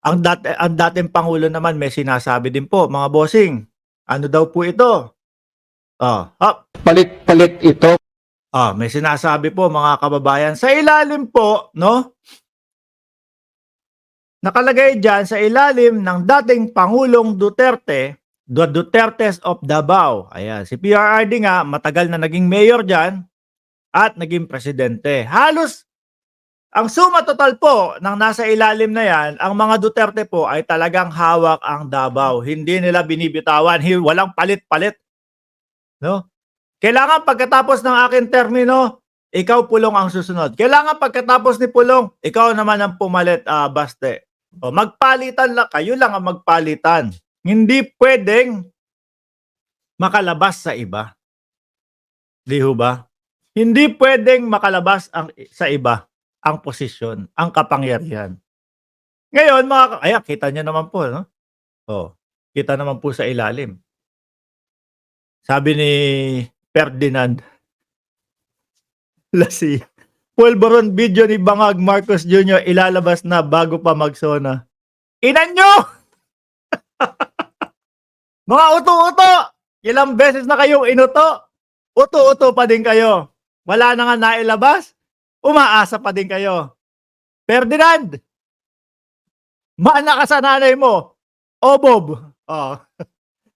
Ang dating pangulo naman may sinasabi din po, mga bossing. Ano daw po ito? Hop. Palit-palit ito. May sinasabi po mga kababayan. Sa ilalim po, no? Nakalagay diyan sa ilalim ng dating Pangulong Duterte, the Dutertes of Davao. Ayan, si PRRD nga matagal na naging mayor diyan at naging presidente. Halos ang suma total po ng nasa ilalim na yan, ang mga Duterte po ay talagang hawak ang Davao. Hindi nila binibitawan, walang palit-palit. No? Kailangan pagkatapos ng aking termino, ikaw Pulong ang susunod. Kailangan pagkatapos ni Pulong, ikaw naman ang pumalit, Baste. Magpalitan lang, kayo lang ang magpalitan. Hindi pwedeng makalabas sa iba. Di ho ba? Hindi pwedeng makalabas sa iba ang posisyon, ang kapangyarihan. Ngayon, kita nyo naman po, no? Kita naman po sa ilalim. Sabi ni Ferdinand Lassie, pulburon video ni Bangag Marcos Jr. ilalabas na bago pa magsona. Inan nyo! Mga uto-uto! Ilang beses na kayong inuto? Uto-uto pa din kayo. Wala na nga nailabas? Umaasa pa din kayo. Ferdinand! Mana ka sa nanay mo. O Bob.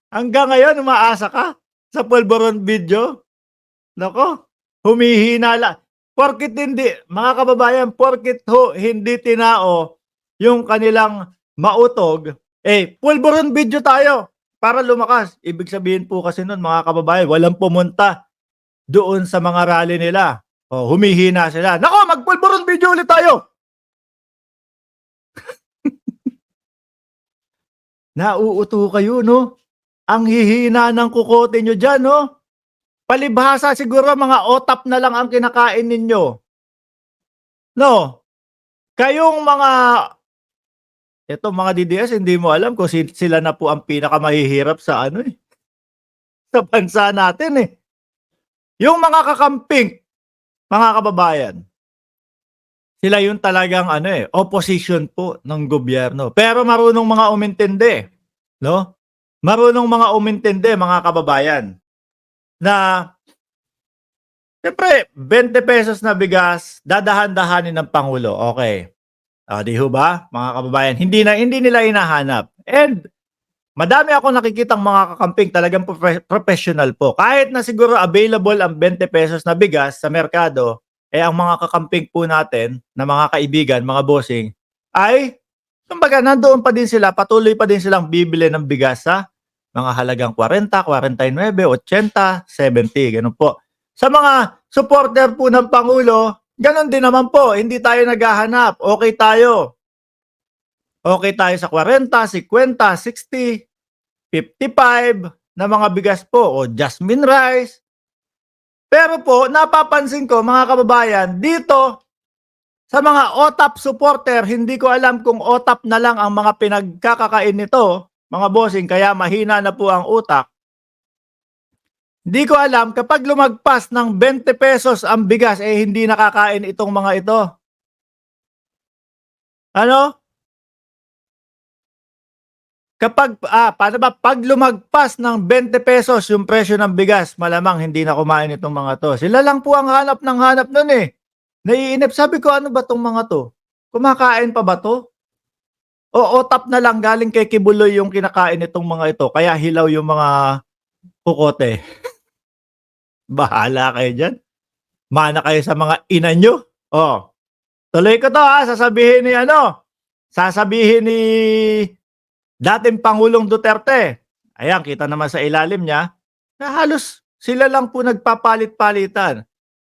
Hanggang ngayon, umaasa ka sa pulburon video? Nako, humihina lang. Porkit hindi, mga kababayan, porkit hindi tinao yung kanilang mautog, pulburon video tayo para lumakas. Ibig sabihin po kasi nun, mga kababayan, walang pumunta doon sa mga rally nila. Humihina sila. Nako, magpulburon video ulit tayo. Nauuto kayo, no? Ang hihina ng kukote nyo dyan, no? Palibhasa siguro mga otap na lang ang kinakain ninyo. No? Kayong mga DDS, hindi mo alam kung sila na po ang pinakamahihirap sa sa bansa natin Yung mga kakamping, mga kababayan, sila yung talagang opposition po ng gobyerno. Pero marunong mga umintindi, no? Marunong mga umintindi, mga kababayan, na siyempre 20 pesos na bigas, dadahan-dahanin ng Pangulo. Okay. Di ho ba, mga kababayan? Hindi nila hinahanap. And madami ako nakikitang mga kakamping talagang professional po. Kahit na siguro available ang 20 pesos na bigas sa merkado, ang mga kakamping po natin, na mga kaibigan, mga bossing, ay, kumbaga, nandoon pa din sila, patuloy pa din silang bibili ng bigas sa mga halagang 40, 49, 80, 70, ganun po. Sa mga supporter po ng Pangulo, ganun din naman po, hindi tayo naghahanap, okay tayo. Okay tayo sa 40, 50, 60, 55 na mga bigas po o jasmine rice. Pero po, napapansin ko mga kababayan, dito sa mga OTAP supporter, hindi ko alam kung OTAP na lang ang mga pinagkakakain nito, mga bossing, kaya mahina na po ang utak. Hindi ko alam, kapag lumagpas ng 20 pesos ang bigas, hindi nakakain itong mga ito. Ano? Paano ba? Pag lumagpas ng 20 pesos yung presyo ng bigas, malamang hindi na kumain itong mga to. Sila lang po ang hanap ng hanap nun Naiinip. Sabi ko, ano ba tong mga to? Kumakain pa ba to? O tap na lang, galing kay Kibuloy yung kinakain itong mga ito. Kaya hilaw yung mga kukote. Bahala kayo dyan. Mana kayo sa mga ina nyo. Tuloy ko to sasabihin ni dating Pangulong Duterte. Ayan, kita naman sa ilalim niya na halos sila lang po nagpapalit-palitan.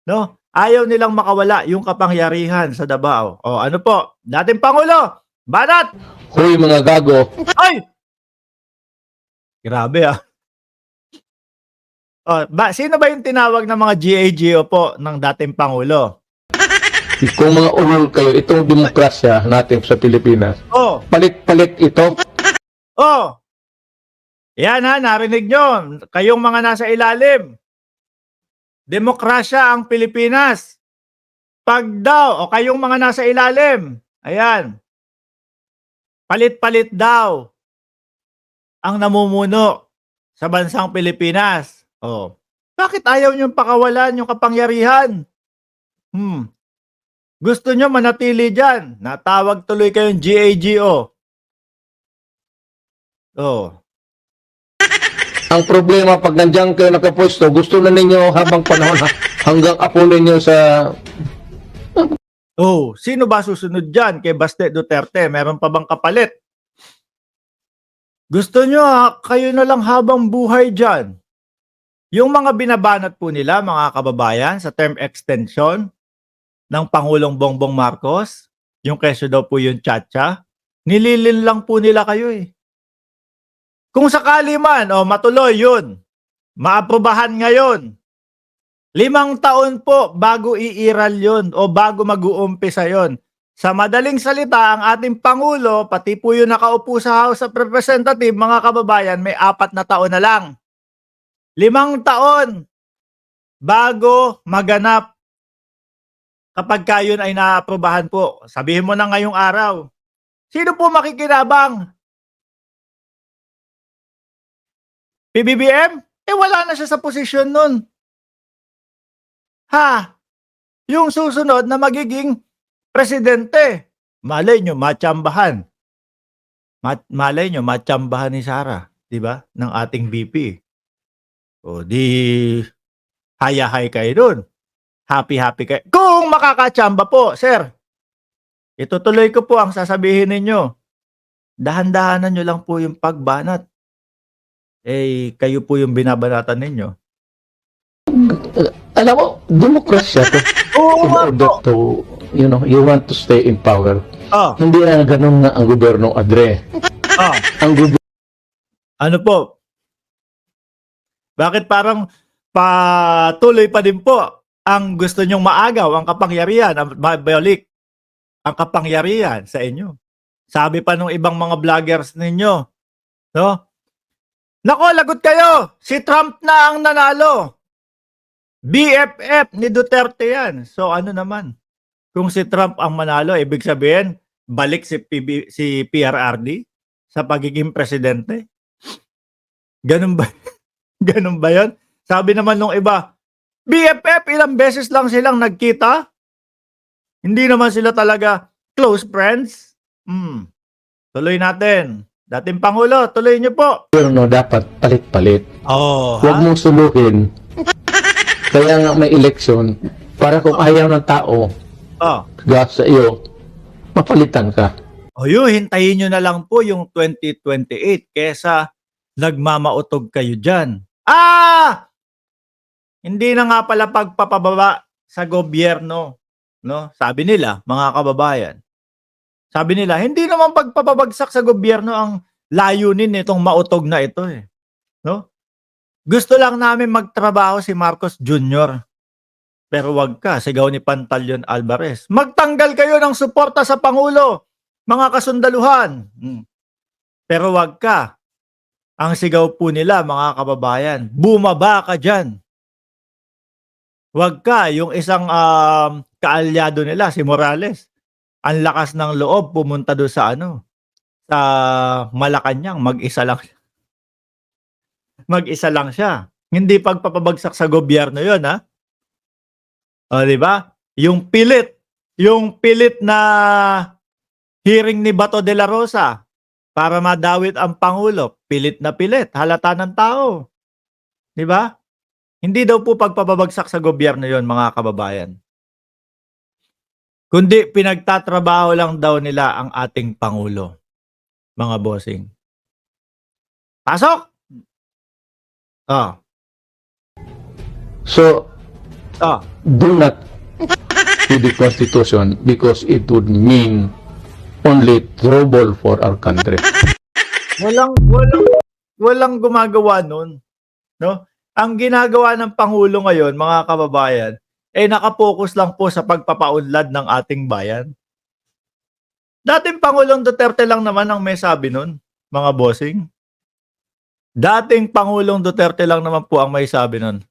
No? Ayaw nilang makawala yung kapangyarihan sa Davao. Ano po? Dating Pangulo, banat! Hoy mga gago. Ay! Grabe sino ba yung tinawag ng mga GAGO po ng dating Pangulo? Kung mga ulol kayo, itong demokrasya natin sa Pilipinas, palit-palit ito. Yan narinig nyo. Kayong mga nasa ilalim. Demokrasya ang Pilipinas. Pag daw, kayong mga nasa ilalim. Ayan. palit-palit daw ang namumuno sa bansang Pilipinas. Oh, bakit ayaw niyong pakawalan yung kapangyarihan? Gusto niyo manatili diyan. Natawag tuloy kayong GAGO. Oh. Ang problema, pag nandiyan kayo nakapwesto, gusto na ninyo habang panahon hanggang apo ninyo sa... Oh, sino ba susunod diyan kay Baste Duterte? Meron pa bang kapalit? Gusto nyo kayo na lang habang buhay diyan. Yung mga binabanat po nila, mga kababayan, sa term extension ng Pangulong Bongbong Marcos, yung kesyo daw po yung tsa-tsa, nililin lang po nila kayo eh. Kung sakali man, matuloy yun, maaprubahan ngayon, 5 taon po bago iiral yun o bago mag-uumpisa yun. Sa madaling salita, ang ating Pangulo, pati po yung nakaupo sa House of Representatives, mga kababayan, may 4 na taon na lang. 5 taon bago maganap kapag kayo ay naaprubahan po. Sabihin mo na ngayong araw, sino po makikinabang? PBBM? Wala na siya sa posisyon nun. Yung susunod na magiging presidente, malay nyo, matsambahan. Malay nyo, matsambahan ni Sara, di ba? Ng ating VP. O di, hayahay kayo dun. Happy-happy kayo. Kung makakatsamba po, sir, itutuloy ko po ang sasabihin ninyo. Dahan-dahanan nyo lang po yung pagbanat. Kayo po yung binabanatan ninyo. Alam mo, demokrasya to. In order to, you want to stay in power. Hindi na ganun nga ang gobyerno, Adre. Ang ano po? Bakit parang patuloy pa din po ang gusto nyong maagaw ang kapangyarihan, mabalik ang kapangyarihan sa inyo? Sabi pa nung ibang mga vloggers ninyo, no? Nako, lagot kayo! Si Trump na ang nanalo. BFF ni Duterte yan. So ano naman? Kung si Trump ang manalo, ibig sabihin, balik si PRRD sa pagiging presidente? Ganun ba? Ganun ba yun? Sabi naman nung iba, BFF, ilang beses lang silang nagkita? Hindi naman sila talaga close friends? Tuloy natin. Dating Pangulo, tuloy niyo po. gobyerno dapat palit-palit. Huwag mong suluhin. Kaya nga may eleksyon, para kung ayaw ng tao, sa iyo, mapalitan ka. Hintayin nyo na lang po yung 2028 kesa nagmamautog kayo dyan. Hindi na nga pala pagpapababa sa gobyerno. No? Sabi nila, mga kababayan. Sabi nila, hindi naman pagpapabagsak sa gobyerno ang layunin nitong mautog na ito. No? Gusto lang namin magtrabaho si Marcos Jr. Pero wag ka, sigaw ni Pantaleon Alvarez. Magtanggal kayo ng suporta sa Pangulo, mga kasundaluhan. Pero wag ka. Ang sigaw po nila, mga kababayan, bumaba ka dyan. Wag ka, yung isang kaalyado nila, si Morales. Ang lakas ng loob, pumunta doon sa sa Malacanang, mag-isa lang. Mag-isa lang siya. Hindi pagpapabagsak sa gobyerno yun, ha? Di ba? Yung pilit na hearing ni Bato de la Rosa para madawit ang Pangulo, pilit na pilit, halata ng tao. Di ba? Hindi daw po pagpapabagsak sa gobyerno yon, mga kababayan. Kundi pinagtatrabaho lang daw nila ang ating Pangulo, mga bossing. Pasok! So, do not to the Constitution because it would mean only trouble for our country. Walang gumagawa nun. No? Ang ginagawa ng Pangulo ngayon, mga kababayan, nakapokus lang po sa pagpapaunlad ng ating bayan. Dating Pangulong Duterte lang naman ang may sabi nun, mga bossing. Dating Pangulong Duterte lang naman po ang may sabi nun.